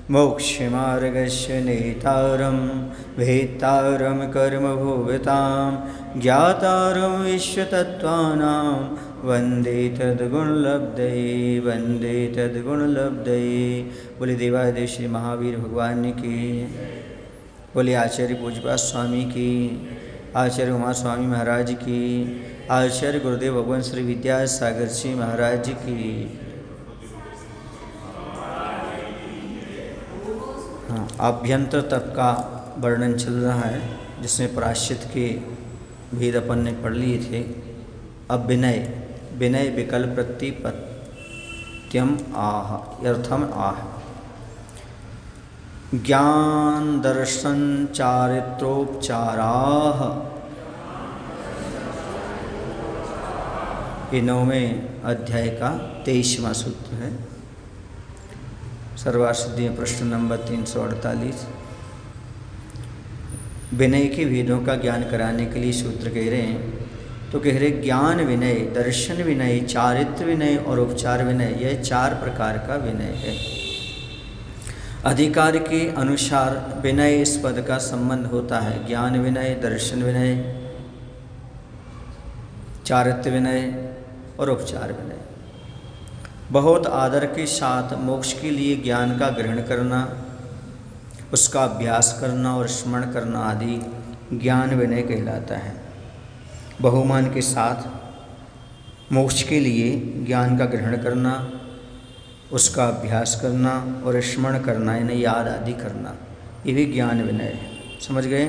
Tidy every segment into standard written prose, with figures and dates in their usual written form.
मोक्षमार्गस्य नेतारं वेत्तारं कर्मभुवतां ज्ञातारं विश्वतत्त्वानां वन्दे तद्गुणलब्धये। बोले देवादेव श्री महावीर भगवान की, बोले आचार्य पूज्यपाद स्वामी की, आचार्य उमा स्वामी महाराज की, आचार्य गुरुदेव भगवान श्री विद्यासागर जी महाराज की। हाँ, आभ्यंतर तत्व का वर्णन चल रहा है, जिसमें प्रायश्चित के भेद अपन ने पढ़ लिए थे। अब विनय विकल्प प्रतिपत्यम आह, अर्थम आह। ज्ञान दर्शन चारित्रोपचाराः, ये 9वें अध्याय का 23वां सूत्र है। सर्वासिद्धि प्रश्न नंबर 348। विनय के भेदों का ज्ञान कराने के लिए सूत्र कह रहे हैं। तो कह रहे ज्ञान विनय, दर्शन विनय, चारित्र विनय और उपचार विनय, यह 4 प्रकार का विनय है। अधिकार के अनुसार विनय इस पद का संबंध होता है। ज्ञान विनय, दर्शन विनय, चारित्र विनय और उपचार विनय। बहुत आदर के साथ मोक्ष के लिए ज्ञान का ग्रहण करना, उसका अभ्यास करना और स्मरण करना आदि ज्ञान विनय कहलाता है। बहुमान के साथ मोक्ष के लिए ज्ञान का ग्रहण करना, उसका अभ्यास करना और स्मरण करना, यानी याद आदि करना, ये भी ज्ञान विनय है। समझ गए?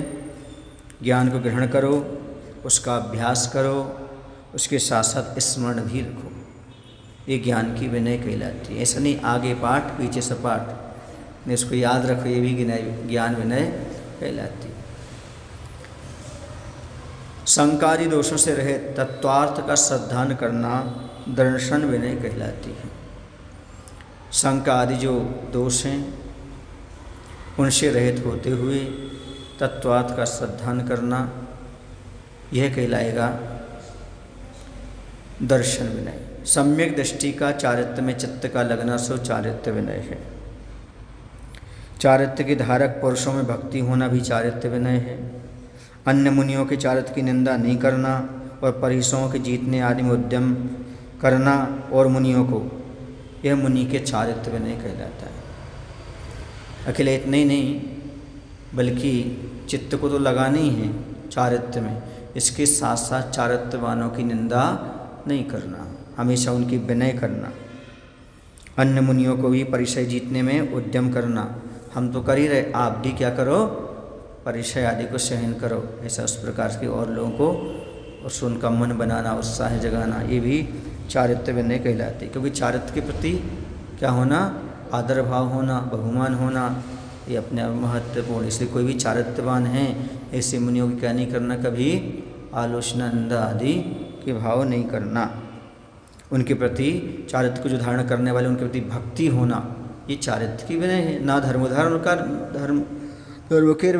ज्ञान को ग्रहण करो, उसका अभ्यास करो, उसके साथ साथ स्मरण भी रखो, ये ज्ञान की विनय कहलाती है। ऐसा नहीं आगे पाठ पीछे सपाट, नहीं, इसको याद रखो, ये भी ज्ञान विनय कहलाती है। संकारी दोषों से रहित तत्वार्थ का श्रद्धान करना दर्शन विनय कहलाती है। शंका आदि जो दोष हैं उनसे रहित होते हुए तत्वार्थ का श्रद्धान करना, यह कहलाएगा दर्शन विनय। सम्यक दृष्टि का चारित्र में चित्त का लगना सो चारित्र विनय है। चारित्र के धारक पुरुषों में भक्ति होना भी चारित्र विनय है। अन्य मुनियों के चारित्र की निंदा नहीं करना और परिसों के जीतने आदि में उद्यम करना और मुनियों को, यह मुनि के चारित्र विनय कहलाता है। अकेले इतने ही नहीं, बल्कि चित्त को तो लगाना ही है चारित्र में, इसके साथ साथ चारित्रवानों की निंदा नहीं करना, हमेशा उनकी विनय करना। अन्य मुनियों को भी परिचय जीतने में उद्यम करना। हम तो कर ही रहे, आप भी क्या करो, परिचय आदि को सहन करो, ऐसा उस प्रकार के और लोगों को और उनका मन बनाना, उत्साह जगाना, ये भी चारित्र विनय कहलाते। क्योंकि चारित्र के प्रति क्या होना, आदर भाव होना, बहुमान होना, ये अपने आप महत्वपूर्ण। इसलिए कोई भी चारित्रवान है ऐसे मुनियों की क्या नहीं करना, कभी आलोचना निंदा आदि के भाव नहीं करना। उनके प्रति चारित्र को जो धारण करने वाले, उनके प्रति भक्ति होना, ये चारित्र की विनय है। ना धर्मोधारण का धर्म के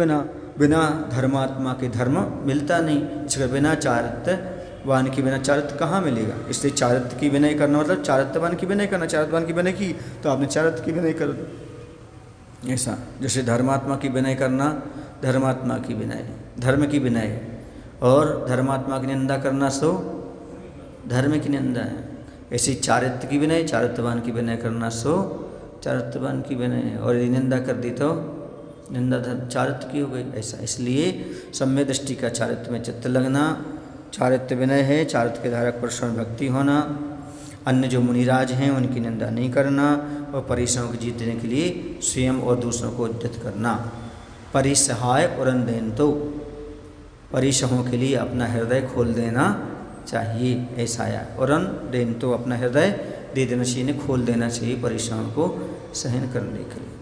बिना धर्मात्मा के धर्म मिलता नहीं। इसके बिना चारित्रवान की बिना चारित्र कहाँ मिलेगा। इसलिए चारित्र की विनय करना मतलब चारित्रवान की विनय करना। चारित्रवान की विनय की तो आपने चारित्र की विनय कर, ऐसा। जैसे धर्मात्मा की विनय करना, धर्मात्मा की विनय, धर्म की विनय, और धर्मात्मा की निंदा करना सो धर्म की निंदा है। ऐसी चारित्र की विनय, चारित्रवान की विनय करना सो चारित्रवान की विनय, और यदि निंदा कर दी तो निंदा चारित्र की हो गई, ऐसा। इसलिए सम्यक दृष्टि का चारित्र में चित्त लगना चारित्र विनय है। चारित्र के धारक पुरुषों में भक्ति होना, अन्य जो मुनिराज हैं उनकी निंदा नहीं करना, और परिसरों को जीतने के लिए स्वयं और दूसरों को उद्यत करना। परिसहाय उरन तो, परिसहों के लिए अपना हृदय खोल देना चाहिए, ऐसा आया। उरन देन तो, अपना हृदय दे देना चाहिए, खोल देना चाहिए परिसरों को सहन करने के लिए।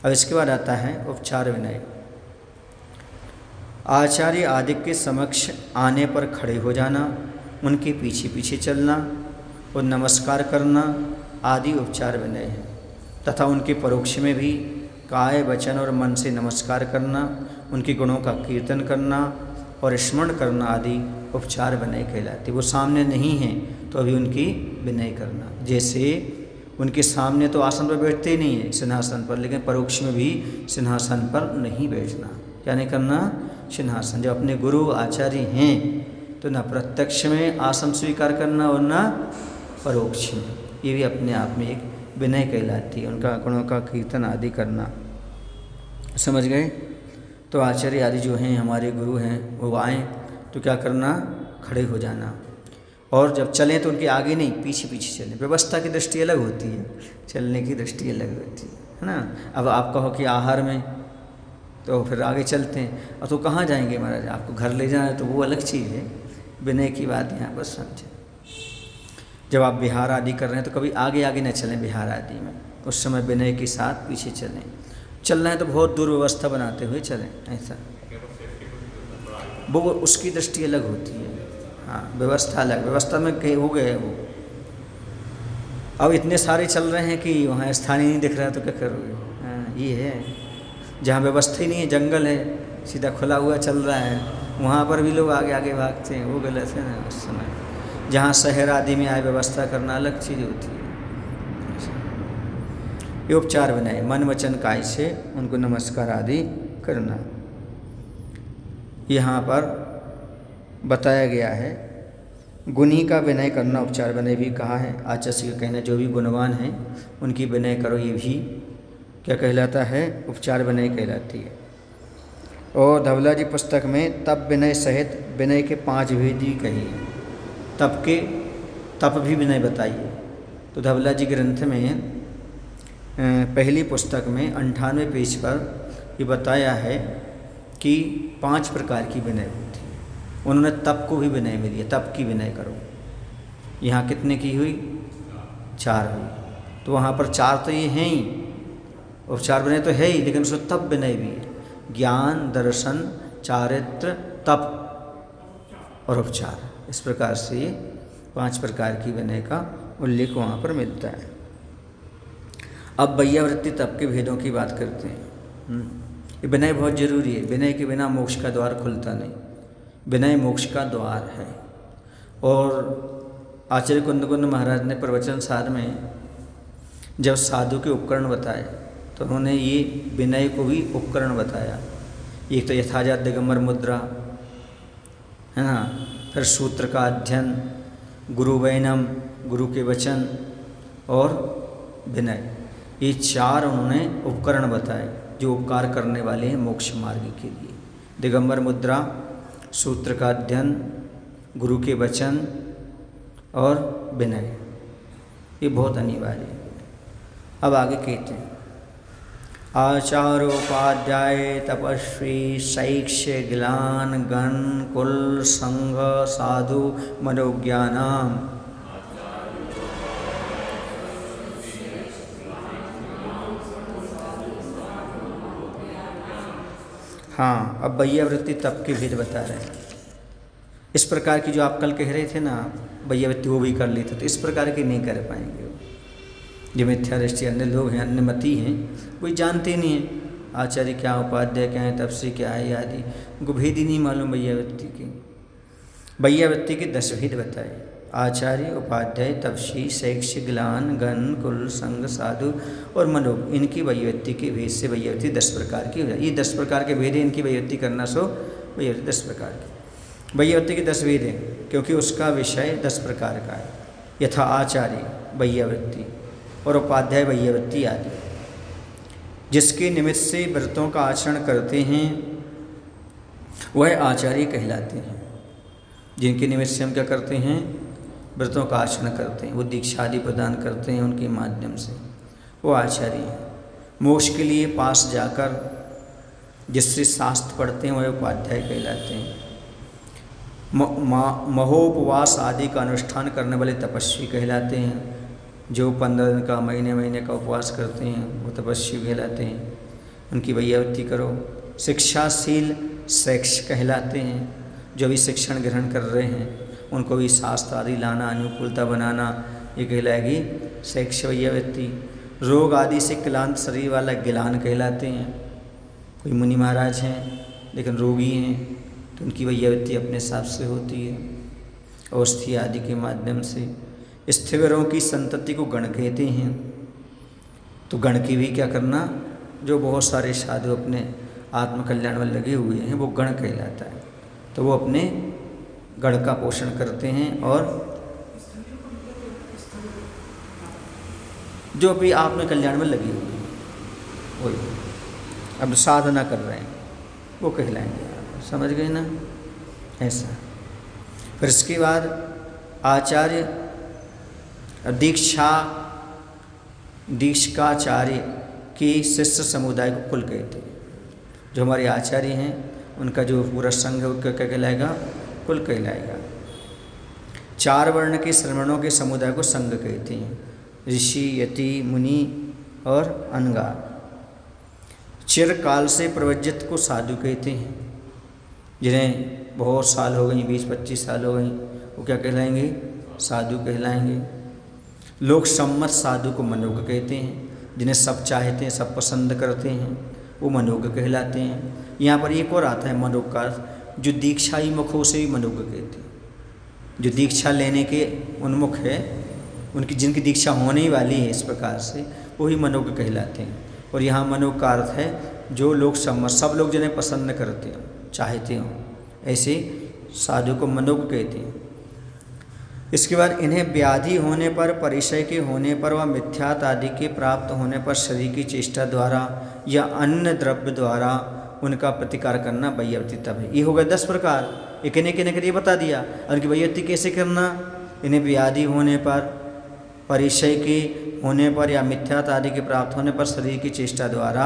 अब इसके बाद आता है उपचार विनय। आचार्य आदि के समक्ष आने पर खड़े हो जाना, उनके पीछे पीछे चलना और नमस्कार करना आदि उपचार विनय है। तथा उनके परोक्ष में भी काय वचन और मन से नमस्कार करना, उनके गुणों का कीर्तन करना और स्मरण करना आदि उपचार विनय कहलाती। वो सामने नहीं हैं तो अभी उनकी विनय करना। जैसे उनके सामने तो आसन पर बैठते ही नहीं है, सिंहासन पर, लेकिन परोक्ष में भी सिंहासन पर नहीं बैठना। क्या नहीं करना? सिंहासन। जब अपने गुरु आचार्य हैं तो ना प्रत्यक्ष में आसन स्वीकार करना और ना परोक्ष में। ये भी अपने आप में एक विनय कहलाती है, उनका गुणों का कीर्तन आदि करना। समझ गए? तो आचार्य आदि जो हैं, हमारे गुरु हैं, वो आएँ तो क्या करना? खड़े हो जाना। और जब चलें तो उनके आगे नहीं, पीछे पीछे चलें। व्यवस्था की दृष्टि अलग होती है, चलने की दृष्टि अलग होती है ना। अब आप कहो कि आहार में, तो फिर आगे चलते हैं। और तो कहाँ जाएंगे महाराज? आपको घर ले जाए तो वो अलग चीज़ है। विनय की बात यहाँ पर समझें। जब आप विहार आदि कर रहे हैं तो कभी आगे आगे न चलें विहार आदि में, उस समय विनय के साथ पीछे चलें। चलना है तो बहुत दूर व्यवस्था बनाते हुए चलें, ऐसा। वो उसकी दृष्टि अलग होती है। हाँ, व्यवस्था अलग, व्यवस्था में कहीं हो गए वो। अब इतने सारे चल रहे हैं कि वहाँ स्थानीय नहीं दिख रहा है तो क्या करोगे? हाँ, ये है। जहाँ व्यवस्था ही नहीं है, जंगल है, सीधा खुला हुआ चल रहा है, वहाँ पर भी लोग आगे आगे भागते हैं, वो गलत है ना उस समय। जहाँ शहर आदि में आए व्यवस्था करना अलग चीज़ होती है। ये उपचार बनाए, मन वचन काय से उनको नमस्कार आदि करना। यहाँ पर बताया गया है गुणी का विनय करना, उपचार विनय भी कहा है। आचार्य का कहना जो भी गुणवान हैं उनकी विनय करो, ये भी क्या कहलाता है? उपचार विनय कहलाती है। और धवला जी पुस्तक में तप विनय सहित विनय के 5 भेद ही कही है। तप भी विनय बताइए। तो धवला जी ग्रंथ में पहली पुस्तक में 98 पेज पर ये बताया है कि 5 प्रकार की विनय होती है। उन्होंने तप को भी विनय में दिया, तप की विनय करो। यहाँ कितने की हुई? 4 हुई। तो वहाँ पर 4 तो ये हैं ही, उपचार विनय तो है ही, लेकिन उसमें तप विनय भी है। ज्ञान, दर्शन, चारित्र, तप और उपचार, इस प्रकार से 5 प्रकार की विनय का उल्लेख वहाँ पर मिलता है। अब वैयावृत्ति तप के भेदों की बात करते हैं। ये विनय बहुत जरूरी है। विनय के बिना मोक्ष का द्वार खुलता नहीं। विनय मोक्ष का द्वार है। और आचार्य कुंद महाराज ने प्रवचन सार में जब साधु के उपकरण बताए तो उन्होंने ये विनय को भी उपकरण बताया। एक तो यथाजात दिगंबर मुद्रा है ना, फिर सूत्र का अध्ययन, गुरु वैनम, गुरु के वचन और विनय, ये 4 उन्होंने उपकरण बताए जो उपकार करने वाले हैं मोक्ष मार्ग के लिए। दिगंबर मुद्रा, सूत्र का अध्ययन, गुरु के वचन और विनय, ये बहुत अनिवार्य है। अब आगे कहते हैं आचार्योपाध्याय तपस्वी शैक्ष्य ग्लान गण कुल संघ साधु मनोज्ञानाम। हाँ, अब वैयावृत्ति तप के भेद बता रहे हैं। इस प्रकार की जो आप कल कह रहे थे ना वैयावृत्ति, वो भी कर लेते तो इस प्रकार की नहीं कर पाएंगे। जो मिथ्या दृष्टि अन्य लोग हैं, अन्य मती हैं, कोई जानते नहीं हैं आचार्य क्या, उपाध्याय क्या है, तपस्वी क्या है आदि, उनको भेद ही नहीं मालूम वैयावृत्ति के। वैयावृत्ति के 10 भेद बताए। आचार्य, उपाध्याय, तपस्वी, शैक्ष्य, ग्लान, गण, कुल, संघ, साधु और मनो, इनकी वैयावृत्ति के भेद से वैयावृत्ति 10 प्रकार की हो जाए। ये 10 प्रकार के भेद हैं, इनकी वैयावृत्ति करना सो वैयावृत्ति 10 प्रकार की। वैयावृत्ति के 10 भेद हैं क्योंकि उसका विषय 10 प्रकार का है। यथा आचार्य वैयावृत्ति और उपाध्याय वैयावृत्ति आदि, जिसके निमित्त से व्रतों का आचरण करते हैं वह आचार्य कहलाते हैं। जिनके निमित्त से हम क्या करते हैं? व्रतों का आचरण करते हैं, वो दीक्षा आदि प्रदान करते हैं, उनके माध्यम से वो आचार्य हैं। मोक्ष के लिए पास जाकर जिससे शास्त्र पढ़ते हैं वह उपाध्याय कहलाते हैं। महोपवास आदि का अनुष्ठान करने वाले तपस्वी कहलाते हैं। जो 15 दिन का, महीने का उपवास करते हैं वो तपस्वी कहलाते हैं, उनकी वैयावृत्ति करो। शिक्षाशील शैक्ष्य कहलाते हैं। जो भी शिक्षण ग्रहण कर रहे हैं उनको भी शास्त्र आदि लाना, अनुकूलता बनाना, ये कहलाएगी शैक्ष्य वैयावृत्ति। रोग आदि से क्लांत शरीर वाला गिलान कहलाते हैं। कोई मुनि महाराज हैं लेकिन रोगी हैं तो उनकी वैयावृत्ति अपने हिसाब से होती है, औषधि आदि के माध्यम से। स्थिवरों की संतति को गण कहते हैं। तो गण की भी क्या करना, जो बहुत सारे साधु अपने आत्मकल्याण में लगे हुए हैं वो गण कहलाता है। तो वो अपने गण का पोषण करते हैं और जो भी आत्मकल्याण में लगे हुए हैं वही अब साधना कर रहे हैं वो कहलाएंगे। समझ गए ना? ऐसा। फिर इसके बाद आचार्य दीक्षाचार्य की शिष्य समुदाय को कुल कहते हैं। जो हमारे आचार्य हैं उनका जो पूरा संघ है उसका क्या कहलाएगा? कुल कहलाएगा। 4 वर्ण के श्रमणों के समुदाय को संघ कहते हैं। ऋषि, यति, मुनि और अनगा। चिरकाल से प्रवज्जित को साधु कहते हैं। जिन्हें बहुत साल हो गई, 20-25 साल हो गई, वो क्या कहलाएंगे? साधु कहलाएंगे। लोक सम्मत साधु को मनोग कहते हैं। जिन्हें सब चाहते हैं, सब पसंद करते हैं, वो मनोग कहलाते हैं। यहाँ पर एक और आता है मनोग का, जो दीक्षाई मुखों से भी मनोग कहते हैं। जो दीक्षा लेने के उन्मुख है, उनकी जिनकी दीक्षा होने वाली है इस प्रकार से, वही मनोग कहलाते हैं। और यहाँ मनोग का अर्थ है जो लोग सम्मत, सब लोग जिन्हें पसंद करते हो, चाहते हो, ऐसे साधु को मनोग कहते हैं। इसके बाद इन्हें व्याधि होने पर, परिचय के होने पर व मिथ्यात आदि के प्राप्त होने पर शरीर की चेष्टा द्वारा या अन्य द्रव्य द्वारा उनका प्रतिकार करना वैयक्ति तब है। ये हो गए 10 प्रकार। एक ये बता दिया। उनकी वैयक्ति कैसे करना? इन्हें व्याधि होने पर, परिचय के होने पर या मिथ्यात आदि के प्राप्त होने पर शरीर की चेष्टा द्वारा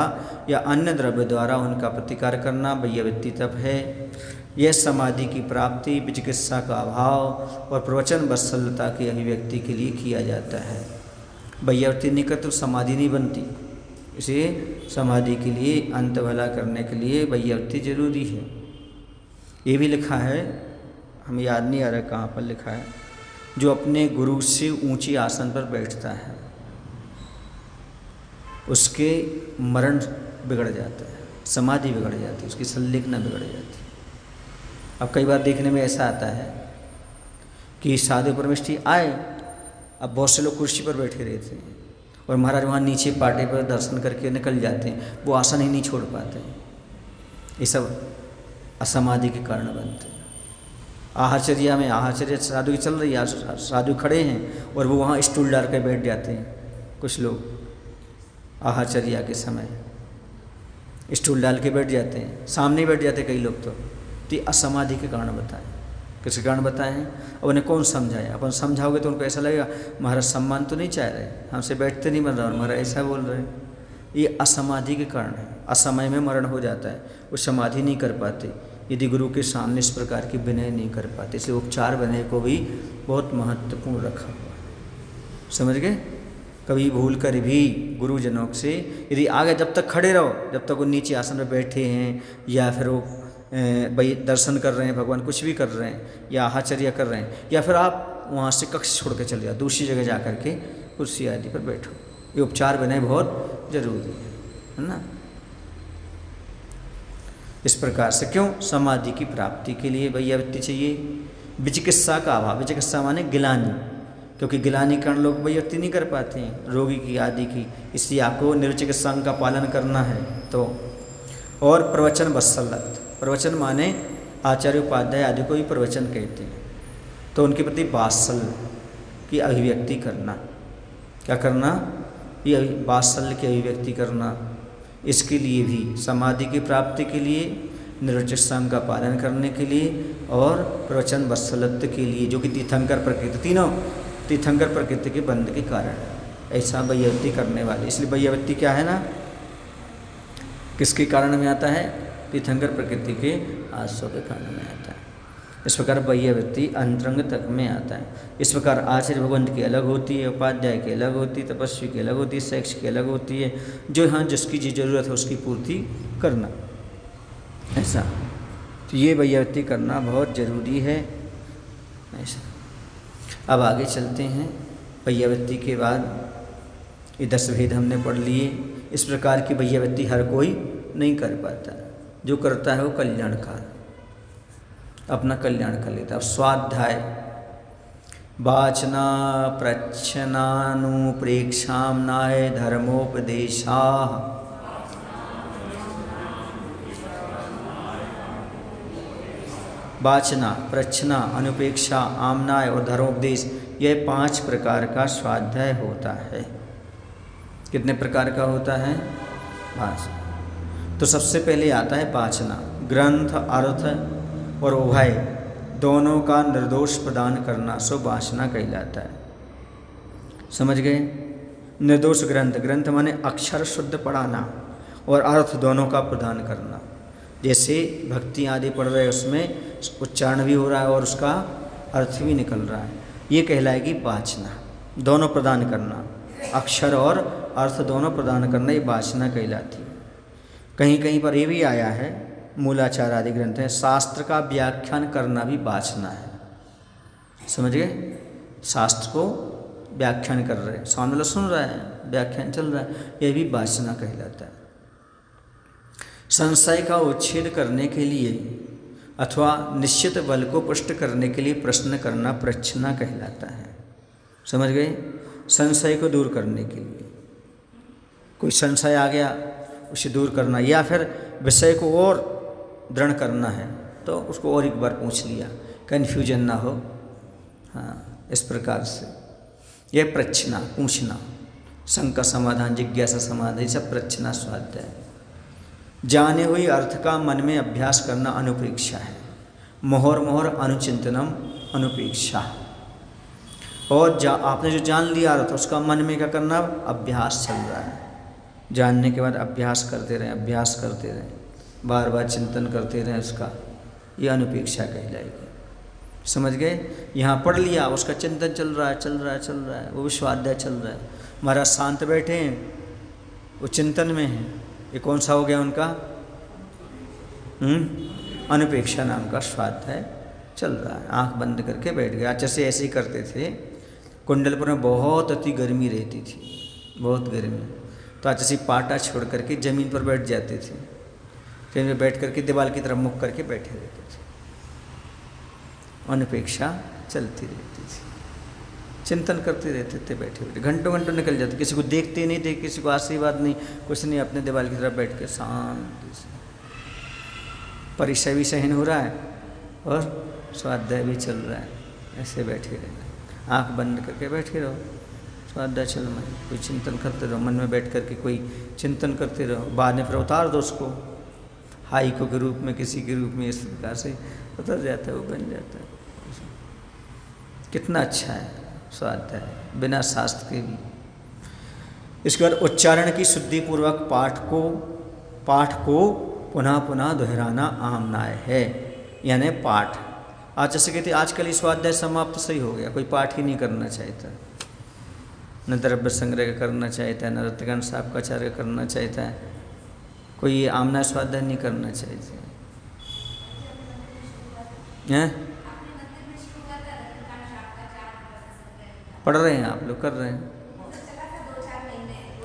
या अन्य द्रव्य द्वारा उनका प्रतिकार करना वैयक्ति तप है। यह समाधि की प्राप्ति, विचिकित्सा का अभाव और प्रवचन वत्सलता की अभिव्यक्ति के लिए किया जाता है। वैयक्ति नहीं कर तो समाधि नहीं बनती। इसलिए समाधि के लिए, अंत भला करने के लिए वैयक्ति जरूरी है। ये भी लिखा है, हमें याद नहीं आ रहा कहाँ पर लिखा है, जो अपने गुरु से ऊंची आसन पर बैठता है उसके मरण बिगड़ जाता है, समाधि बिगड़ जाती है, उसकी संलिग्न बिगड़ जाती है। अब कई बार देखने में ऐसा आता है कि साधु परमेष्ठी आए, अब बहुत से लोग कुर्सी पर बैठे रहते हैं और महाराज वहाँ नीचे पाटे पर दर्शन करके निकल जाते हैं, वो आसन ही नहीं छोड़ पाते हैं। ये सब असमाधि के कारण बनते हैं। आहाचर्या में आहाचर्या साधु की चल रही है, साधु खड़े हैं और वो वहाँ स्टूल डाल कर बैठ जाते हैं। कुछ लोग आहाचर्या के समय स्टूल डाल के बैठ जाते हैं, सामने बैठ जाते हैं कई लोग। तो ये असमाधि के कारण बताएं। किसके कारण बताएं? अब उन्हें कौन समझाए? अपन समझाओगे तो उनको ऐसा लगेगा महाराज सम्मान तो नहीं चाह रहे, हमसे बैठते नहीं बन रहा और महाराज ऐसा बोल रहे हैं। ये असमाधि के कारण है। असमय में मरण हो जाता है, वो समाधि नहीं कर पाते यदि गुरु के सामने इस प्रकार की विनय नहीं कर पाते। इसलिए उपचार विनय को भी बहुत महत्वपूर्ण रखा हुआ। समझ गए? कभी भूल कर भी गुरुजनों से यदि आगे जब तक खड़े रहो, जब तक वो नीचे आसन पर बैठे हैं या फिर वो भाई दर्शन कर रहे हैं, भगवान कुछ भी कर रहे हैं या आहाचर्या कर रहे हैं, या फिर आप वहाँ से कक्ष छोड़ के चले जाओ, दूसरी जगह जा कर के कुर्सी आदि पर बैठो। ये उपचार विनय बहुत जरूरी है ना। इस प्रकार से क्यों? समाधि की प्राप्ति के लिए वैयक्ति चाहिए। विचिकित्सा का अभाव, विचिकित्सा माने गिलानी, क्योंकि गिलानी कारण लोग वैयक्ति नहीं कर पाते हैं रोगी की आदि की, इसलिए आपको निर्चिकित्सा का पालन करना है। तो और प्रवचन वत्सलत, प्रवचन माने आचार्य उपाध्याय आदि को भी प्रवचन कहते हैं। तो उनके प्रति वात्सल्य की अभिव्यक्ति करना, क्या करना? ये वात्सल्य की अभिव्यक्ति करना। इसके लिए भी समाधि की प्राप्ति के लिए, निर्चिकित्सा का पालन करने के लिए और प्रवचन वत्सलत्व के लिए, जो कि तीर्थंकर प्रकृति, तीनों तीर्थंकर प्रकृति के बंध के कारण है। ऐसा वैयक्ति करने वाले, इसलिए वैयक्ति क्या है ना, किसके कारण में आता है? तीर्थंकर प्रकृति के आश्रय के कारण में आता है। इस प्रकार वैयक्ति अंतरंग तक में आता है। इस प्रकार आचार्य भगवंत की अलग होती है, उपाध्याय की अलग होती है, तपस्वी की अलग होती है, शैक्ष की अलग होती है। जो हाँ जिसकी जी जरूरत है उसकी पूर्ति करना, ऐसा। तो ये वैयक्ति करना बहुत जरूरी है, ऐसा। अब आगे चलते हैं। वैयक्ति के बाद ये 10 भेद हमने पढ़ लिए। इस प्रकार की वैयक्ति हर कोई नहीं कर पाता, जो करता है वो कल्याणकार, अपना कल्याण कर लेता है। अब स्वाध्याय, वाचना प्रच्छनानुप्रेक्षाम्नाय धर्मोपदेशा। वाचना, प्रच्छना, अनुपेक्षा, आमनाय और धर्मोपदेश, यह 5 प्रकार का स्वाध्याय होता है। कितने प्रकार का होता है? 5। तो सबसे पहले आता है वाचना। ग्रंथ, अर्थ और उभय दोनों का निर्दोष प्रदान करना सो वाचना कहलाता है। समझ गए? निर्दोष ग्रंथ, ग्रंथ माने अक्षर शुद्ध पढ़ाना, और अर्थ दोनों का प्रदान करना। जैसे भक्ति आदि पढ़ रहे, उसमें उच्चारण भी हो रहा है और उसका अर्थ भी निकल रहा है, ये कहलाएगी वाचना। दोनों प्रदान करना, अक्षर और अर्थ दोनों प्रदान करना, ये वाचना कहलाती है। कहीं कहीं पर ये भी आया है, मूलाचार आदि ग्रंथ है, शास्त्र का व्याख्यान करना भी वाचना है। समझ गए? शास्त्र को व्याख्यान कर रहे हैं, सामने वाला सुन रहा है, व्याख्यान चल रहा है, यह भी वाचना कहलाता है। संशय का उच्छेद करने के लिए अथवा निश्चित बल को पुष्ट करने के लिए प्रश्न करना प्रच्छना कहलाता है। समझ गए? संशय को दूर करने के लिए, कोई संशय आ गया उसे दूर करना, या फिर विषय को और दृढ़ करना है तो उसको और एक बार पूछ लिया, कन्फ्यूजन ना हो। हाँ, इस प्रकार से यह प्रच्छना, पूछना, शंका समाधान, जिज्ञासा समाधान, ये सब प्रच्छना स्वाध्याय है। जाने हुए अर्थ का मन में अभ्यास करना अनुप्रेक्षा है। मोहर मोहर अनुचिंतनम अनुपेक्षा। और आपने जो जान लिया अर्थ, उसका मन में क्या करना? अभ्यास चल रहा है। जानने के बाद अभ्यास करते रहें, अभ्यास करते रहें, बार बार चिंतन करते रहें उसका, ये अनुपेक्षा कहलाएगी। समझ गए? यहाँ पढ़ लिया, उसका चिंतन चल रहा है, चल रहा है, चल रहा है, वो भी स्वाध्याय चल रहा है। महाराज शांत बैठे हैं, वो चिंतन में है, ये कौन सा हो गया उनका? अनुपेक्षा नाम का स्वाध्याय चल रहा है। आंख बंद करके बैठ गए। अच्छा से ऐसे ही करते थे। कुंडलपुर में बहुत अति गर्मी रहती थी, बहुत गर्मी, तो अच्छा से पाटा छोड़ करके ज़मीन पर बैठ जाते थे। फिर वे बैठ करके दीवार की तरफ मुख करके बैठे रहते थे। अनुपेक्षा चलती रहती थी, चिंतन करते रहते थे, बैठे बैठे घंटों घंटों निकल जाते। किसी को देखते नहीं थे, किसी को आशीर्वाद नहीं, कुछ नहीं, अपने दीवार की तरफ बैठ के शांति से परिचय भी सहन हो रहा है और स्वाध्याय भी चल रहा है। ऐसे बैठे रहना, आँख बंद करके बैठे रहो, स्वाध्याय चल में कोई चिंतन करते रहो, मन में बैठ करके कोई चिंतन करते रहो। बाद में फिर उतार दो उसको, हाइको के रूप में, किसी के रूप में, इस प्रकार से उतर जाता है, वो बन जाता है। कितना अच्छा है स्वाध्याय, बिना शास्त्र के भी। इसके बाद उच्चारण की शुद्धि पूर्वक पाठ को पुनः पुनः दोहराना आमनाय है, यानी पाठ। आज जैसे कहते आजकल ये स्वाध्याय समाप्त सही हो गया, कोई पाठ ही नहीं करना चाहता, न द्रव्य संग्रह का करना चाहता है, न रत्नगण साहब का आचार्य करना चाहता है, कोई ये आमना स्वाध्याय नहीं करना चाहता है। पढ़ रहे हैं आप लोग, कर रहे हैं?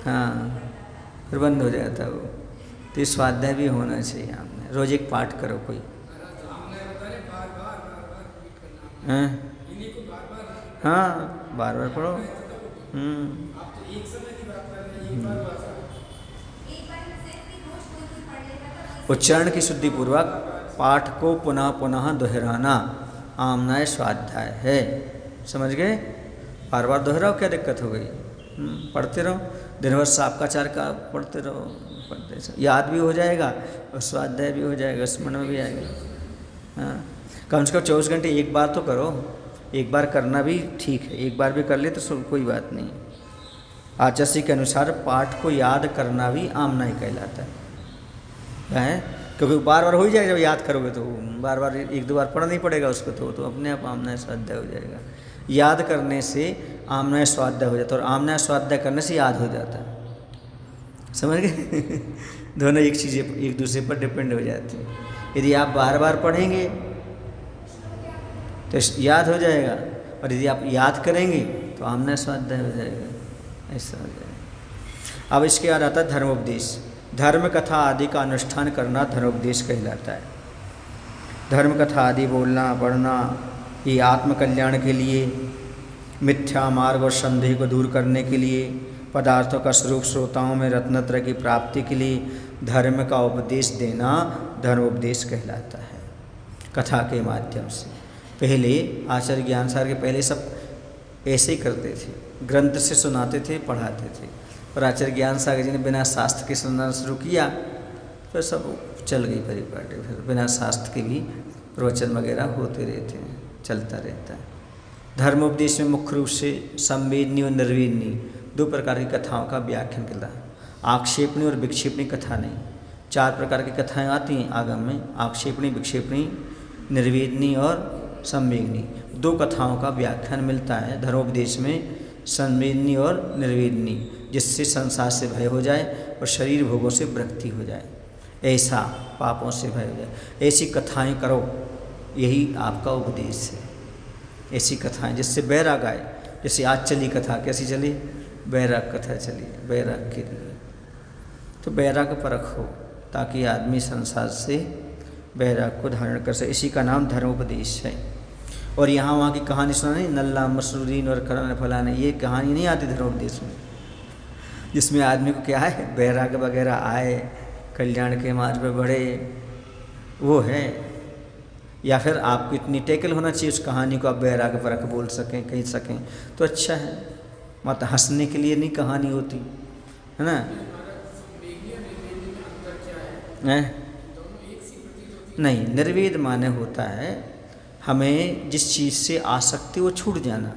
हाँ, फिर बंद हो जाता है वो। तो स्वाध्याय भी होना चाहिए आपने, रोज एक पाठ करो कोई। हाँ, बार बार पढ़ो। उच्चारण की शुद्धि पूर्वक पाठ को पुनः पुनः दोहराना आमनाय स्वाध्याय है। समझ गए? बार बार दोहराओ, क्या दिक्कत हो गई? पढ़ते रहो, दिन भर सापकाचार का पढ़ते रहो, पढ़ते रहो, याद भी हो जाएगा और स्वाध्याय भी हो जाएगा, स्मरण में भी आएगा। हाँ, कम से कम 24 घंटे एक बार तो करो। एक बार करना भी ठीक है, एक बार भी कर ले तो कोई बात नहीं। आचार्य के अनुसार पाठ को याद करना भी आमनाय कहलाता है, क्योंकि बार बार हो ही जाएगा। जब याद करोगे तो बार बार एक दो बार पढ़ना नहीं पड़ेगा उसको, तो अपने आप आमनाय स्वाध्याय हो जाएगा। याद करने से आमनाय स्वाध्याय हो जाता है और आमनाय स्वाध्याय करने से याद हो जाता है। समझ गए? दोनों एक चीज़ें एक दूसरे पर डिपेंड हो जाती है। यदि आप बार बार पढ़ेंगे तो याद हो जाएगा, और यदि आप याद करेंगे तो आमनाय स्वाध्याय हो जाएगा, ऐसा हो जाएगा। अब इसके बाद आता है धर्मोपदेश। धर्म कथा आदि का अनुष्ठान करना धर्मोपदेश कहलाता है। धर्म कथा आदि बोलना, पढ़ना, ये आत्मकल्याण के लिए मिथ्या मार्ग और संदेह को दूर करने के लिए, पदार्थों का स्वरूप श्रोताओं में रत्नत्रय की प्राप्ति के लिए धर्म का उपदेश देना धर्मोपदेश कहलाता है। कथा के माध्यम से पहले आचार्य ज्ञान सागर के पहले सब ऐसे ही करते थे, ग्रंथ से सुनाते थे, पढ़ाते थे। और आचार्य ज्ञान सागर जी ने बिना शास्त्र के सुनना शुरू किया, फिर सब चल गई परिपाटी। फिर बिना शास्त्र के भी प्रवचन वगैरह होते रहते हैं, चलता रहता है। धर्मोपदेश में मुख्य रूप से संवेदनी और निर्वेदनी दो प्रकार की कथाओं का व्याख्यान करता है। आक्षेपणी और विक्षेपणी कथा नहीं, 4 प्रकार की कथाएं आती हैं आगम में, आक्षेपणी, विक्षेपणी, निर्वेदनी और संवेदनी। 2 कथाओं का व्याख्यान मिलता है धर्मोपदेश में, संवेदनी और निर्वेदनी, जिससे संसार से भय हो जाए और शरीर भोगों से विरक्ति हो जाए, ऐसा पापों से भय हो जाए, ऐसी कथाएं करो, यही आपका उपदेश है। ऐसी कथाएं जिससे बैराग आए। जैसे आज चली कथा, कैसी चली? बैराग कथा चली, बैराग के लिए। तो बैराग परख हो ताकि आदमी संसार से बैराग को धारण कर सके, इसी का नाम धर्मोपदेश है। और यहाँ वहाँ की कहानी सुनानी, नल्ला मसरूरीन और करण फलाने, ये कहानी नहीं आती धर्मोपदेश में, जिसमें आदमी को क्या है, बैराग वगैरह आए, कल्याण के मार्ग पे बढ़े, वो है। या फिर आपको इतनी टेकल होना चाहिए उस कहानी को, आप बैराग परख बोल सकें, कह सकें तो अच्छा है। मत हंसने के लिए नहीं कहानी होती है ना, नहीं। निर्वेद माने होता है हमें जिस चीज़ से आसक्ति वो छूट जाना,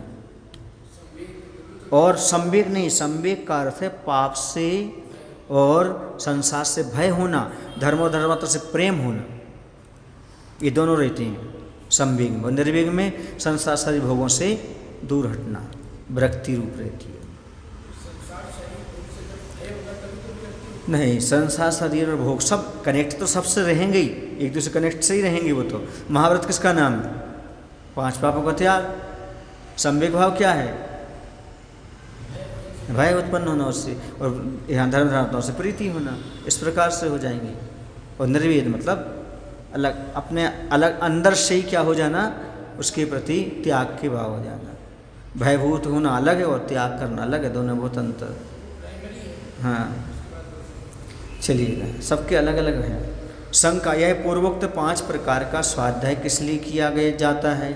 और संवेग नहीं, संवेग का अर्थ है पाप से और संसार से भय होना, धर्मात्म से प्रेम होना, ये दोनों रहते हैं संवेग में। और निर्वेग में संसार सारी भोगों से दूर हटना, विरक्ति रूप रहती है। नहीं, संसार शरीर और भोग सब कनेक्ट तो सबसे रहेंगे ही, एक दूसरे कनेक्ट से ही रहेंगे। वो तो महाभारत किसका नाम है? 5 पापों का त्याग। संवेग भाव क्या है? भय उत्पन्न होना उससे, और यहाँ धर्म धर्मात्माओं से प्रीति होना, इस प्रकार से हो जाएंगे। और निर्वेद मतलब अलग, अपने अलग अंदर से ही क्या हो जाना, उसके प्रति त्याग के भाव हो जाना। भयभूत होना अलग है और त्याग करना अलग है, दोनों बहुत अंतर। हाँ चलिएगा, सबके अलग अलग हैं। शंका, यह पूर्वोक्त 5 प्रकार का स्वाध्याय किस लिए किया गया जाता है?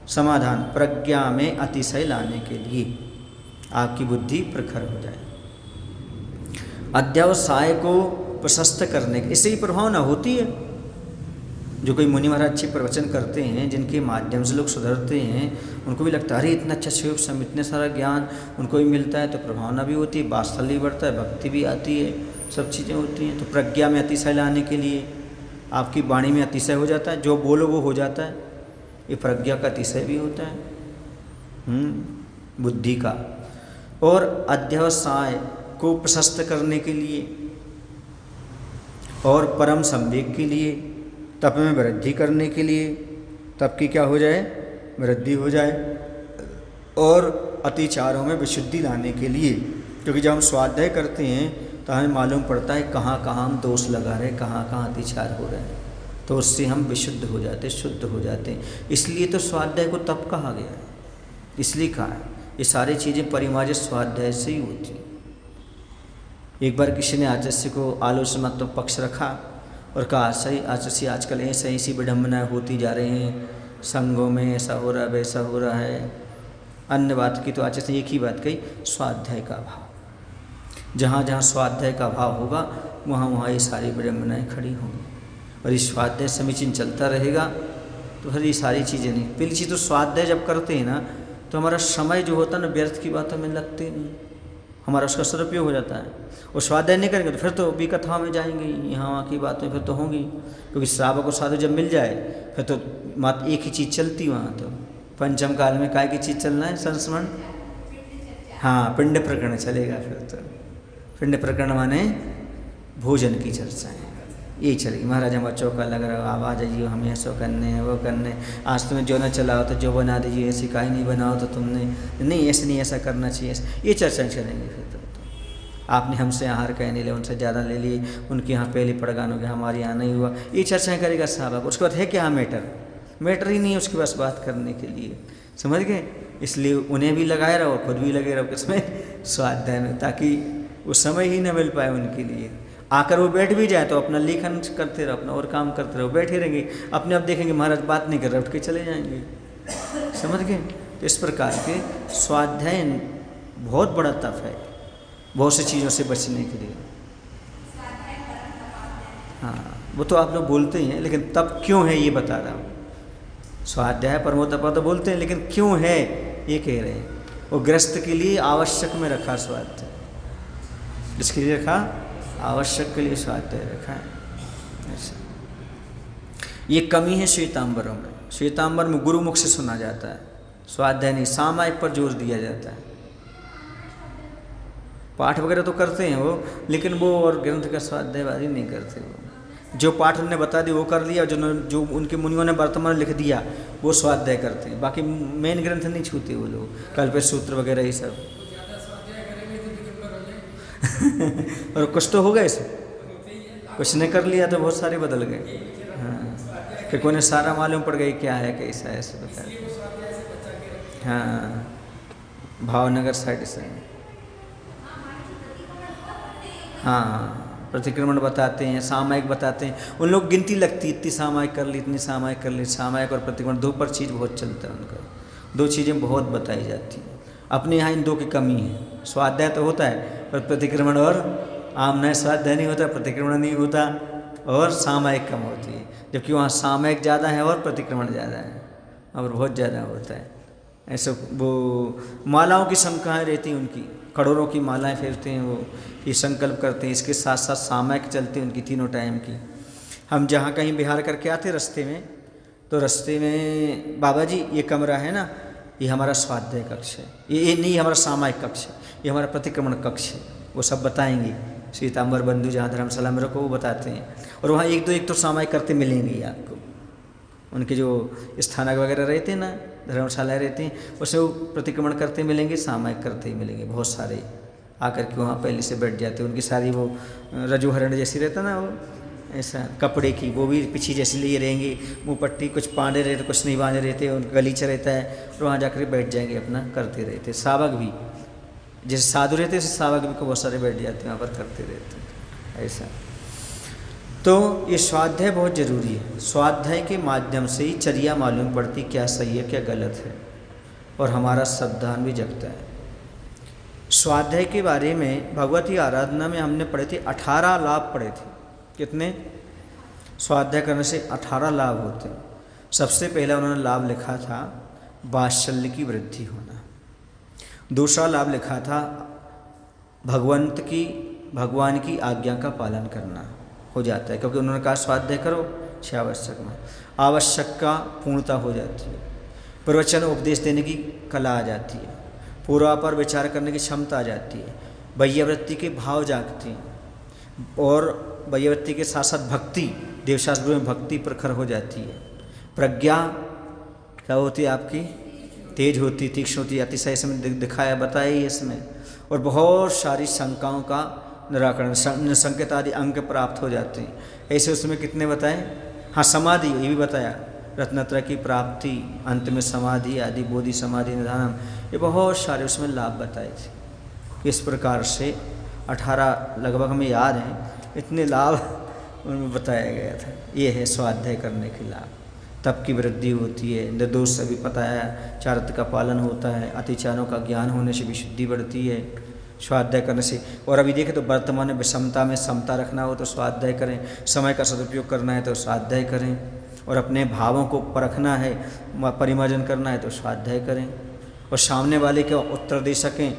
समाधान, प्रज्ञा में अतिशय लाने के लिए, आपकी बुद्धि प्रखर हो जाए, अध्यवसाय को प्रशस्त करने के, इससे ही प्रभावना होती है। जो कोई मुनि महाराज अच्छे प्रवचन करते हैं, जिनके माध्यम से लोग सुधरते हैं, उनको भी लगता है अरे इतना अच्छा शिव सम, इतने सारा ज्ञान उनको भी मिलता है, तो प्रभावना भी होती है, वात्सल्य बढ़ता है, भक्ति भी आती है, सब चीज़ें होती हैं। तो प्रज्ञा में अतिशय लाने के लिए आपकी वाणी में अतिशय हो जाता है, जो बोलो वो हो जाता है, ये प्रज्ञा का अतिशय भी होता है, बुद्धि का। और अध्यवसाय को प्रशस्त करने के लिए और परम संवेग के लिए, तप में वृद्धि करने के लिए, तप की क्या हो जाए, वृद्धि हो जाए, और अतिचारों में विशुद्धि लाने के लिए। क्योंकि जब हम स्वाध्याय करते हैं तो हमें मालूम पड़ता है कहाँ कहाँ हम दोष लगा रहे हैं, कहाँ कहाँ अतिचार हो रहे हैं, तो उससे हम विशुद्ध हो जाते हैं, शुद्ध हो जाते हैं। इसलिए तो स्वाध्याय को तप कहा गया है, इसलिए कहा है। ये सारी चीज़ें परिमार्जित स्वाध्याय से ही होती हैं। एक बार किसी ने आचार्य को आलोचनात्मक पक्ष रखा और कहा सही आचार्य आजकल ऐसी विडम्बनाएँ होती जा रही हैं, संघों में ऐसा हो रहा है, वैसा हो रहा है। अन्य बात की तो आचार्य ने एक ही बात कही, स्वाध्याय का भाव। जहाँ जहाँ स्वाध्याय का भाव होगा वहाँ वहाँ ये सारी विडम्बनाएँ खड़ी होंगी, और इस स्वाध्याय समीचीन चलता रहेगा तो फिर ये सारी चीज़ें नहीं। पहली चीज़ तो स्वाध्याय जब करते हैं ना तो हमारा समय जो होता है ना व्यर्थ की बातों में लगते नहीं, हमारा उसका सदुपयोग हो जाता है। और स्वाध्याय नहीं करेंगे तो फिर तो भी कथा में जाएंगे, यहाँ वहाँ की बातें फिर तो होंगी, क्योंकि श्रावक और साधु जब मिल जाए फिर तो मात्र एक ही चीज़ चलती वहाँ। तो पंचम काल में काय की चीज़ चलना है, संस्मरण, हाँ पिंड प्रकरण चलेगा। फिर तो पिंड प्रकरण माने भोजन की चर्चा है, यही चलेगी। महाराज हमारा चौका लग रहा है, आवाज़ आइए हमें ऐसा करने हैं, वो करने, आज तुम्हें जो ना चलाओ तो जो बना दीजिए, ऐसी काई नहीं बनाओ तो तुमने नहीं, ऐसे नहीं, ऐसा करना चाहिए, ये चर्चाएँ चलेंगी। फिर तो आपने हमसे आहार कह नहीं लिया, उनसे ज़्यादा ले लिए, उनके यहाँ पहले पड़गान हो गया, हमारे यहाँ नहीं हुआ, ये चर्चाएँ करेगा साहब। उसके बाद है क्या मैटर ही नहीं है उसके पास बात करने के लिए, समझ गए। इसलिए उन्हें भी लगाए रहो और खुद भी लगे रहो किसमें, स्वाध्याय में, ताकि वो समय ही न मिल पाए उनके लिए। आकर वो बैठ भी जाए तो अपना लेखन करते रहो, अपना और काम करते रहो, बैठे रहेंगे, अपने आप देखेंगे महाराज बात नहीं कर रहे, उठ के चले जाएंगे। समझ गए? तो इस प्रकार के स्वाध्याय बहुत बड़ा तप है बहुत सी चीज़ों से बचने के लिए। हाँ, वो तो आप लोग बोलते ही हैं, लेकिन तप क्यों है ये बता रहा हूँ। स्वाध्याय परमो तप तो बोलते हैं, लेकिन क्यों है ये कह रहे हैं। वो गृहस्थ के लिए आवश्यक में रखा स्वाध्याय, इसके लिए रखा, आवश्यक के लिए स्वाध्याय रखा है। ऐसा ये कमी है श्वेतांबरों में। श्वेतांबर में गुरुमुख से सुना जाता है, स्वाध्याय नहीं, सामायिक पर जोर दिया जाता है। पाठ वगैरह तो करते हैं वो, लेकिन वो और ग्रंथ का स्वाध्यायवादी नहीं करते। वो जो पाठ उन्होंने बता दी वो कर लिया, जो उनके मुनियों ने वर्तमान लिख दिया वो स्वाध्याय करते हैं, बाकी मेन ग्रंथ नहीं छूते वो लोग, कल्प सूत्र वगैरह ये सब। और कुछ तो होगा इसमें, कुछ ने कर लिया तो बहुत सारे बदल गए। हाँ, फिर कोई ने सारा मालूम पड़ गई क्या है कैसा है ऐसे बता। हाँ, भावनगर साइड से। हाँ, प्रतिक्रमण बताते हैं, सामायिक बताते हैं, उन लोग गिनती लगती, इतनी सामायिक कर ली, इतनी सामायिक कर ली। सामायिक और प्रतिक्रमण दो पर चीज़ बहुत चलता है उनका, दो चीज़ें बहुत बताई जाती हैं। अपने यहाँ इन दो की कमी है। स्वाध्याय तो होता है पर प्रतिक्रमण और आमनाय स्वाध्याय नहीं होता, प्रतिक्रमण नहीं होता और सामायिक कम होती है, जबकि वहाँ सामायिक ज़्यादा है और प्रतिक्रमण ज़्यादा है और बहुत ज़्यादा होता है। ऐसे वो मालाओं की संख्याएँ रहती हैं उनकी, करोड़ों की मालाएं फेरते हैं वो, ये संकल्प करते हैं। इसके साथ साथ सामायिक चलती है उनकी तीनों टाइम की। हम जहाँ कहीं बिहार करके आते रास्ते में, तो रास्ते में बाबा जी ये कमरा है ना, ये हमारा स्वाध्याय कक्ष है, ये नहीं हमारा सामायिक कक्ष है, ये हमारा प्रतिक्रमण कक्ष है। वो सब बताएंगे, श्वेतांबर बंधु जहाँ धर्मशाला में रखो वो बताते हैं। और वहाँ एक तो सामायिक करते मिलेंगे ही आपको, उनके जो स्थानक वगैरह रहते हैं ना, धर्मशालाएँ रहती हैं, उसमें वो प्रतिक्रमण करते मिलेंगे, सामायिक करते ही मिलेंगे बहुत सारे। आकर के वहाँ पहले से बैठ जाते, उनकी सारी वो रजुहरण जैसी रहता ना, वो ऐसा कपड़े की वो भी पीछे जैसे लिए रहेंगे, मुँह पट्टी, कुछ बांधे रहते कुछ नहीं बांधे रहते, उनका गलीचा रहता है, और वहाँ जाकर बैठ जाएंगे, अपना करते रहते। सावक भी जैसे साधु रहते हैं, सावक भी को बहुत सारे बैठ जाते हैं वहाँ पर करते रहते हैं ऐसा। तो ये स्वाध्याय बहुत ज़रूरी है। स्वाध्याय के माध्यम से ही चर्या मालूम पड़ती, क्या सही है क्या गलत है, और हमारा श्रद्धान भी जगता है। स्वाध्याय के बारे में भगवती आराधना में हमने पढ़े थे 18 लाभ पढ़े थे। कितने? स्वाध्याय करने से 18 लाभ होते हैं। सबसे पहला उन्होंने लाभ लिखा था वात्सल्य की वृद्धि होना। दूसरा लाभ लिखा था भगवान की आज्ञा का पालन करना हो जाता है, क्योंकि उन्होंने कहा स्वाध्याय करो 6 आवश्यक में, आवश्यक का पूर्णता हो जाती है। प्रवचन उपदेश देने की कला आ जाती है, पूर्वापर विचार करने की क्षमता आ जाती है, वैयावृत्ति के भाव जागती हैं, और वैयावृत्ति के साथ साथ भक्ति, देवशास्त्रों में भक्ति प्रखर हो जाती है। प्रज्ञा क्या होती है आपकी? तेज होती, तीक्ष्ण होती, अतिशय इसमें दिखाया बताया ही इसमें। और बहुत सारी शंकाओं का निराकरण, संकेत आदि अंक प्राप्त हो जाते हैं। ऐसे उसमें कितने बताएं? हाँ, समाधि ये भी बताया, रत्नत्रय की प्राप्ति, अंत में समाधि आदि, बोधि समाधि निधानम, ये बहुत सारे उसमें लाभ बताए थे। इस प्रकार से 18 लगभग हमें याद हैं, इतने लाभ उनमें बताया गया था। ये है स्वाध्याय करने के लाभ। तप की वृद्धि होती है, निर्दोष से भी पता है, चारित्र का पालन होता है, अतिचारों का ज्ञान होने से विशुद्धि बढ़ती है स्वाध्याय करने से। और अभी देखें तो वर्तमान में विषमता में समता रखना हो तो स्वाध्याय करें, समय का सदुपयोग करना है तो स्वाध्याय करें, और अपने भावों को परखना है, परिमार्जन करना है तो स्वाध्याय करें, और सामने वाले के उत्तर दे सकें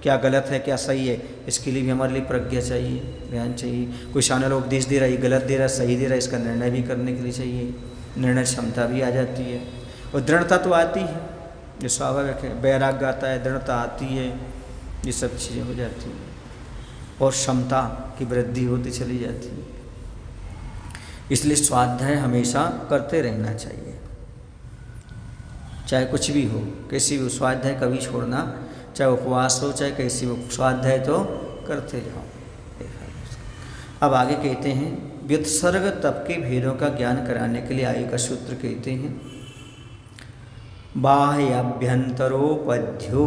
क्या गलत है क्या सही है, इसके लिए भी हमारे लिए प्रज्ञा चाहिए, ज्ञान चाहिए। कोई सामने वाला उपदेश दे रहा है, गलत दे रहा है सही दे रहा है, इसका निर्णय भी करने के लिए चाहिए, निर्णय क्षमता भी आ जाती है, और दृढ़ता तो आती है, ये स्वाभाविक है। वैराग्य आता है, दृढ़ता आती है, ये सब चीज़ें हो जाती हैं, और क्षमता की वृद्धि होती चली जाती है। इसलिए स्वाध्याय हमेशा करते रहना चाहिए, चाहे कुछ भी हो, कैसी भी स्वाध्याय कभी छोड़ना, चाहे उपवास हो चाहे कैसी हो, स्वाध्याय तो करते जाओ। अब आगे कहते हैं, व्युत्सर्ग तप के भेदों का ज्ञान कराने के लिए आयु का सूत्र कहते हैं, बाह्याभ्यंतरोपध्यो,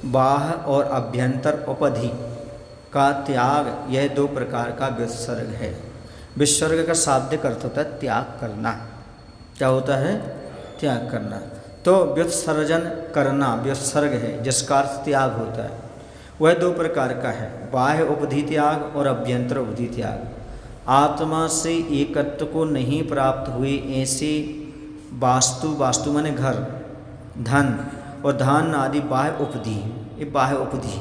बाह्य और अभ्यंतर उपधि का त्याग, यह दो प्रकार का व्युत्सर्ग है। विसर्ग का शाब्दिक अर्थ होता है त्याग करना। क्या होता है? त्याग करना। तो व्युत्सर्जन करना व्युत्सर्ग है, जिसका अर्थ त्याग होता है। वह दो प्रकार का है, बाह्य उपधि त्याग और अभ्यंतर उपधि त्याग। आत्मा से एकत्व को नहीं प्राप्त हुए ऐसे वास्तु, वास्तु माने घर, धन और धान आदि बाह्य उपधि, ये बाह्य उपधि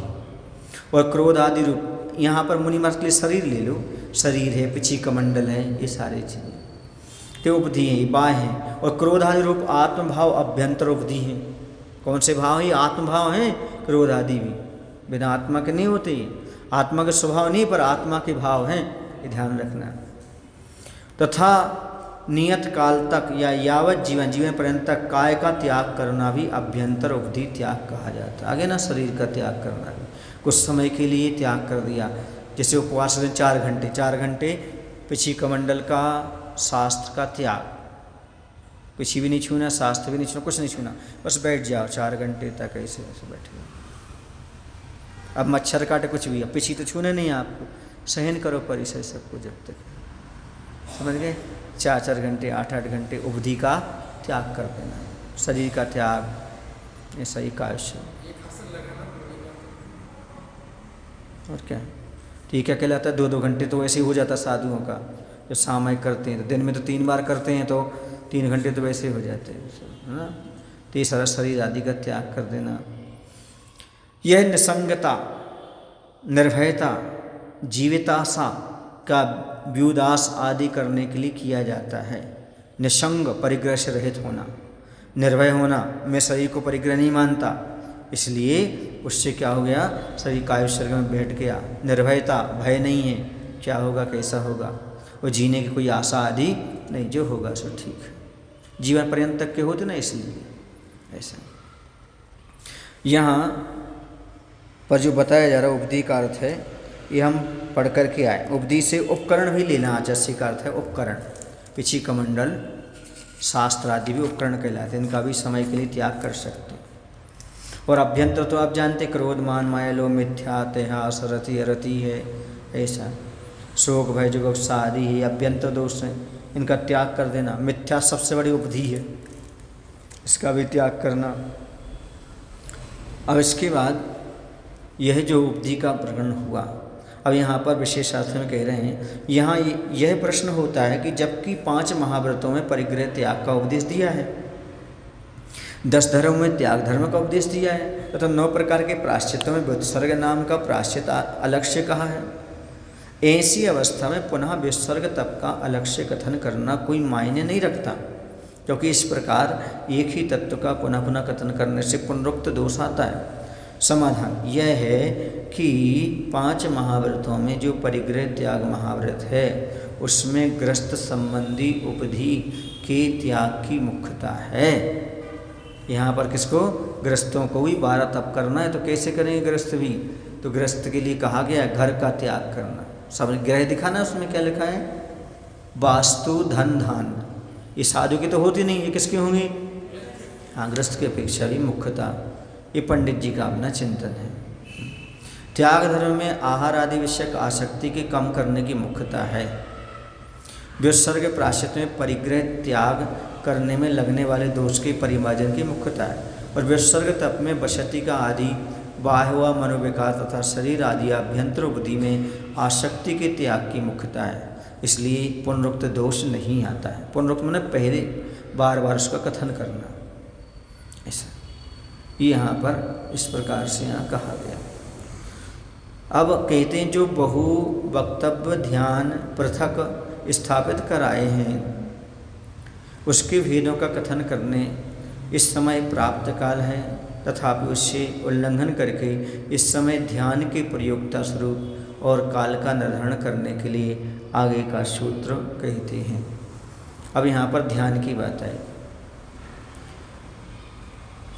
और क्रोध आदि रूप। यहाँ पर मुनि मार्ग के लिए शरीर ले लो, शरीर है, पिछी कमंडल है, ये सारी चीज़ें तो उपधि हैं, ये बाह्य हैं। और क्रोध आदि रूप आत्मभाव अभ्यंतर उपधि हैं। कौन से भाव हैं? आत्मभाव हैं, क्रोध आदि भी बिना आत्मा के नहीं होते। आत्मा के स्वभाव नहीं, पर आत्मा के भाव हैं, ये ध्यान रखना। तथा नियत काल तक या यावत जीवन पर्यंत तक काय का त्याग करना भी अभ्यंतर उपधि त्याग कहा जाता है। आगे ना शरीर का त्याग करना भी, कुछ समय के लिए त्याग कर दिया, जैसे उपवास में 4 घंटे पिछी कमंडल का, शास्त्र का त्याग, पिछी भी नहीं छूना, शास्त्र भी नहीं छूना, कुछ नहीं छूना, बस बैठ जाओ 4 घंटे तक ऐसे ऐसे बैठे। अब मच्छर काटे कुछ भी, अब पिछी तो छूने नहीं आपको, सहन करो परिसर सबको जब तक, समझ गए? 4 घंटे 8 घंटे उपधि का त्याग कर देना, शरीर का त्याग, ऐसा ही काश्य। और क्या ठीक है, कहलाता है 2 घंटे तो वैसे ही हो जाता साधुओं का, जो सामयिक करते हैं तो दिन में तो 3 बार करते हैं, तो 3 घंटे तो वैसे ही हो जाते हैं, है ना। तो ये सारा शरीर आदि का त्याग कर देना। यह निसंगता, निर्भयता, जीविताशा का व्युदास आदि करने के लिए किया जाता है। निसंग परिग्रह से रहित होना, निर्भय होना, मैं शरीर को परिग्रह नहीं मानता, इसलिए उससे क्या हो गया, शरीर कायु सर्ग में बैठ गया। निर्भयता, भय नहीं है, क्या होगा कैसा होगा, वो जीने की कोई आशा आदि नहीं, जो होगा सो ठीक है, जीवन पर्यंत तक के होते ना, इसलिए ऐसा। यहाँ पर जो बताया जा रहा है उपधि का अर्थ है, ये हम पढ़ कर के आए। उपधि से उपकरण भी लेना, आचस्य का अर्थ है उपकरण, पिछी कमंडल, शास्त्र आदि भी उपकरण कहलाते हैं, इनका भी समय के लिए त्याग कर सकते हैं। और अभ्यंतर तो आप जानते, क्रोध मान माया लोभ मिथ्या इतिहास रति अरति है, ऐसा शोक भय जुगुप्सा आदि है, अभ्यंतर दोष है, इनका त्याग कर देना। मिथ्या सबसे बड़ी उपधि है, इसका भी त्याग करना। अब इसके बाद यह जो उपधि का प्रकरण हुआ, अब यहाँ पर विशेष अर्थ में कह रहे हैं, यहाँ यह प्रश्न होता है कि जबकि 5 महाव्रतों में परिग्रह त्याग का उपदेश दिया है, 10 धर्मों में त्याग धर्म का उपदेश दिया है, तथा 9 प्रकार के प्रायश्चित्तों में व्युत्सर्ग नाम का प्रायश्चित अलग से कहा है। ऐसी अवस्था में पुनः व्युत्सर्ग तप का अलग से कथन करना कोई मायने नहीं रखता, क्योंकि इस प्रकार एक ही तत्व का पुनः पुनः कथन करने से पुनरुक्त दोष आता है। समाधान यह है कि 5 महाव्रतों में जो परिग्रह त्याग महाव्रत है, उसमें ग्रस्त संबंधी उपधि के त्याग की मुख्यता है। यहाँ पर किसको? ग्रस्तों को भी 12 तप करना है, तो कैसे करेंगे ग्रस्त भी? तो ग्रस्त के लिए कहा गया घर का त्याग करना। सब ग्रह दिखाना, उसमें क्या लिखा है? वास्तु धन धान, ये साधु की तो होती नहीं, ये किसकी होंगी? हाँ, ग्रस्त की अपेक्षा भी मुख्यता, ये पंडित जी का अपना चिंतन है। त्याग धर्म में आहार आदि विषयक आसक्ति के कम करने की मुख्यता है। व्युत्सर्ग प्रायश्चित में परिग्रह त्याग करने में लगने वाले दोष के परिमार्जन की मुख्यता है। और व्युत्सर्ग तप में वसति का आदि बाह्य व मनोविकार तथा शरीर आदि अभ्यंतर उपधि में आसक्ति के त्याग की मुख्यता है, इसलिए पुनरुक्त दोष नहीं आता है। पुनरुक्त मैंने पहले बार बार उसका कथन करना, ऐसा यहाँ पर इस प्रकार से यहाँ कहा गया। अब कहते हैं जो बहु वक्तव्य ध्यान पृथक स्थापित कराए हैं, उसके भेदों का कथन करने इस समय प्राप्त काल है, तथापि उससे उल्लंघन करके इस समय ध्यान के प्रयोक्ता स्वरूप और काल का निर्धारण करने के लिए आगे का सूत्र कहते हैं। अब यहाँ पर ध्यान की बात है।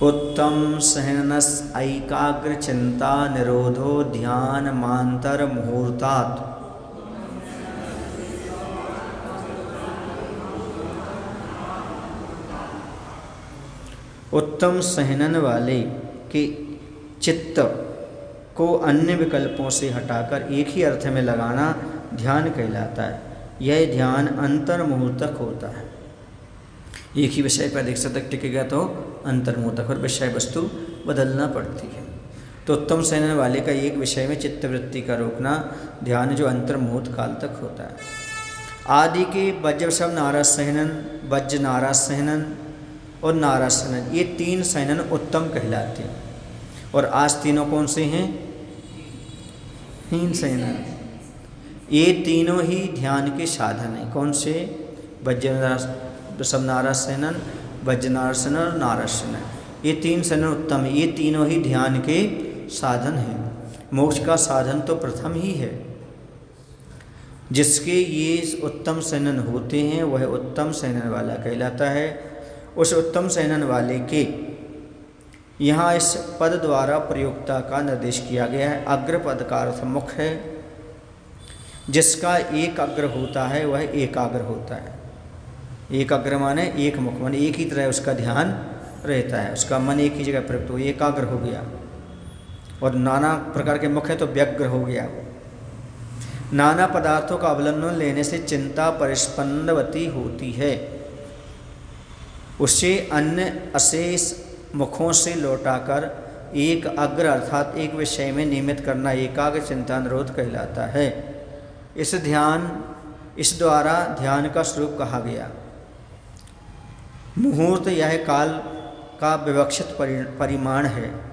उत्तम सहनस ऐकाग्र चिंता निरोधो ध्यान मांतर मुहूर्तात् उत्तम सहनन वाले के चित्त को अन्य विकल्पों से हटाकर एक ही अर्थ में लगाना ध्यान कहलाता है। यह ध्यान अंतर्मुहूर्तक होता है। एक ही विषय पर अधिक समय तक टिकेगा तो अंतर्मुहूर्तक, और विषय वस्तु बदलना पड़ती है। तो उत्तम सहनन वाले का एक विषय में चित्तवृत्ति का रोकना ध्यान जो अंतर्मुहूर्त काल तक होता है। आदि के वज्र शब्द नाराज सहनन, वज्र नाराज सहनन और नाराज सहनन, ये तीन सहनन उत्तम कहलाते हैं। और आज तीनों कौन से हैं? हीन सहनन। ये तीनों ही ध्यान के साधन हैं। कौन से? वज्र शब्द नाराज सहनन, वज्र नाराज सहनन और नाराज सहनन, ये तीन सहनन उत्तम है। ये तीनों ही ध्यान के साधन हैं। मोक्ष का साधन तो प्रथम ही है। जिसके ये उत्तम सहनन होते हैं वह उत्तम सहनन वाला कहलाता है। उस उत्तम सहनन वाले के यहाँ इस पद द्वारा प्रयोक्ता का निर्देश किया गया है। अग्र पद का अर्थ मुख है। जिसका एक अग्र होता है वह एकाग्र होता है। एक अग्र माने एक मुख, माने एक ही तरह उसका ध्यान रहता है, उसका मन एक ही जगह प्रयुक्त हो, एकाग्र हो गया। और नाना प्रकार के मुख है तो व्यग्र हो गया। नाना पदार्थों का अवलंबन लेने से चिंता परिस्पंदवती होती है। उससे अन्य अशेष मुखों से लौटाकर एक अग्र अर्थात एक विषय में नियमित करना एकाग्र चिंता निरोध कहलाता है। इस द्वारा ध्यान का स्वरूप कहा गया। मुहूर्त यह काल का विवक्षित परिमाण है।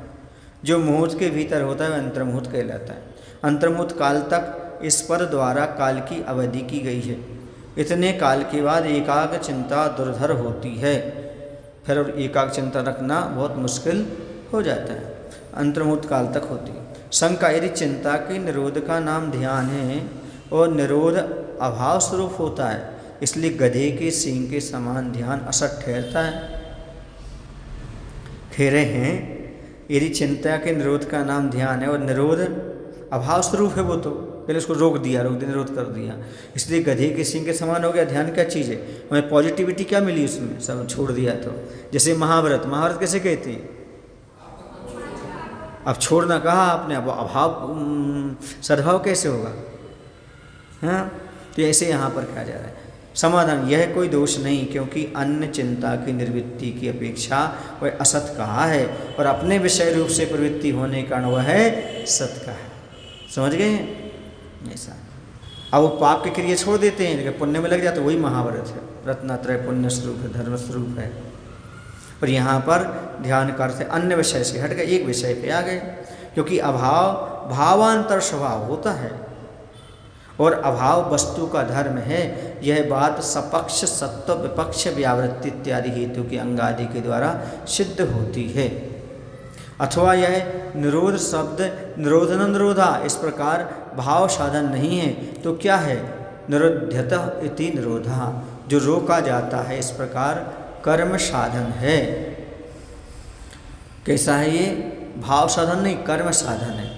जो मुहूर्त के भीतर होता है वह अंतर्मुहूर्त कहलाता है। अंतर्मुहूर्त काल तक इस पद द्वारा काल की अवधि की गई है। इतने काल के बाद एकाग्र चिंता दुर्धर होती है। फिर एकाग्र चिंता रखना बहुत मुश्किल हो जाता है। अंतर्मुहूर्त काल तक होती है। शंका, यदि चिंता के निरोध का नाम ध्यान है और निरोध अभाव स्वरूप होता है, इसलिए गधे के सींग के समान ध्यान असत ठहरता है। ठहरे हैं। यदि चिंता के निरोध का नाम ध्यान है और निरोध अभाव स्वरूप है, वो तो पहले उसको रोक दिया, निरोध कर दिया, इसलिए गधे के सींग के समान हो गया। ध्यान क्या चीज़ है? हमें पॉजिटिविटी क्या मिली उसमें? सब छोड़ दिया तो। जैसे महाभारत कैसे कहते हैं? अब छोड़ना कहा आपने, अब अभाव सद्भाव कैसे होगा? हाँ, तो ऐसे यहाँ पर कहा जा रहा है। समाधान, यह कोई दोष नहीं, क्योंकि अन्य चिंता की निर्वृत्ति की अपेक्षा वह असत कहा है और अपने विषय रूप से प्रवृत्ति होने के कारण वह है सत का है। समझ गए हैं? ऐसा। अब वो पाप की क्रिया छोड़ देते हैं लेकिन पुण्य में लग जाते, वही महाभारत है। रत्नात्रय पुण्य स्वरूप है, धर्म स्वरूप है। और यहाँ पर ध्यान का अर्थ अन्य विषय से हट गए, एक विषय पे आ गए। क्योंकि अभाव भावांतर स्वभाव होता है और अभाव वस्तु का धर्म है। यह बात सपक्ष सत्व विपक्ष व्यावृत्ति इत्यादि हेतु के अंगादि के द्वारा सिद्ध होती है। अथवा यह निरोध शब्द निरोधन निरोधा इस प्रकार भाव साधन नहीं है तो क्या है? निरुध्यतः इति निरोधा, जो रोका जाता है इस प्रकार कर्म साधन है। कैसा है ये? भाव साधन नहीं, कर्म साधन है।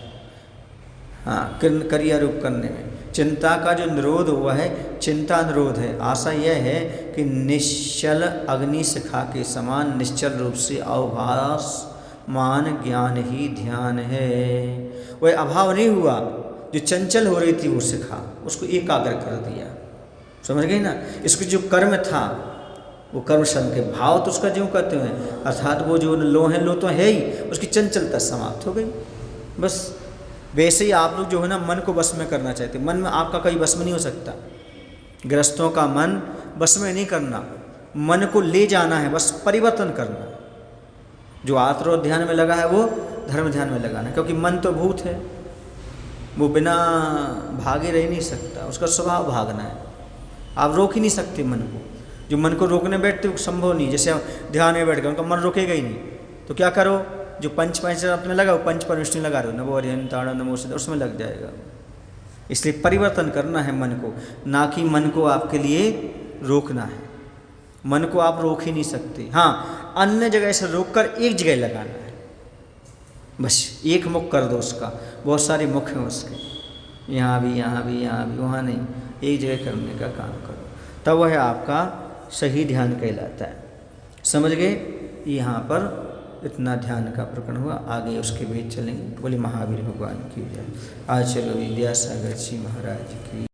हाँ, क्रिया रूप करने में चिंता का जो निरोध हुआ है चिंता निरोध है। आशा यह है कि निश्चल अग्नि शिखा के समान निश्चल रूप से अवभासमान ज्ञान ही ध्यान है। वह अभाव नहीं हुआ, जो चंचल हो रही थी वो शिखा, उसको एकाग्र कर दिया। समझ गए ना? इसको जो कर्म था वो कर्म शब्द के भाव तो उसका जो कहते हैं, अर्थात वो जो लो है, लो तो है ही, उसकी चंचलता समाप्त हो गई। बस वैसे ही आप लोग जो है ना मन को वश में करना चाहते, मन में आपका कहीं वश में नहीं हो सकता। गृहस्थों का मन वश में नहीं करना, मन को ले जाना है, बस परिवर्तन करना। जो आत्रो ध्यान में लगा है वो धर्म ध्यान में लगाना है, क्योंकि मन तो भूत है, वो बिना भागे रह नहीं सकता, उसका स्वभाव भागना है। आप रोक ही नहीं सकते मन को। जो मन को रोकने बैठते वो संभव नहीं। जैसे ध्यान में बैठ गए, उनका मन रोकेगा ही नहीं, तो क्या करो? जो पंच में लगा वो पंच परमेश्वर लगा रहे हो, नमो हरिहर ताड़ा नमो सिद्ध, उसमें लग जाएगा। इसलिए परिवर्तन करना है मन को, ना कि मन को आपके लिए रोकना है। मन को आप रोक ही नहीं सकते। हाँ, अन्य जगह से रोककर एक जगह लगाना है, बस एक मुख कर दो उसका। बहुत सारे मुख हैं उसके, यहाँ भी यहाँ भी यहाँ भी, वहाँ नहीं, एक जगह करने का काम करो, तब वह आपका सही ध्यान कहलाता है। समझ गए? यहाँ पर इतना ध्यान का प्रकरण हुआ। आगे उसके वेद चलेंगे। बोले महावीर भगवान की जय। आज चलो विद्यासागर जी महाराज की।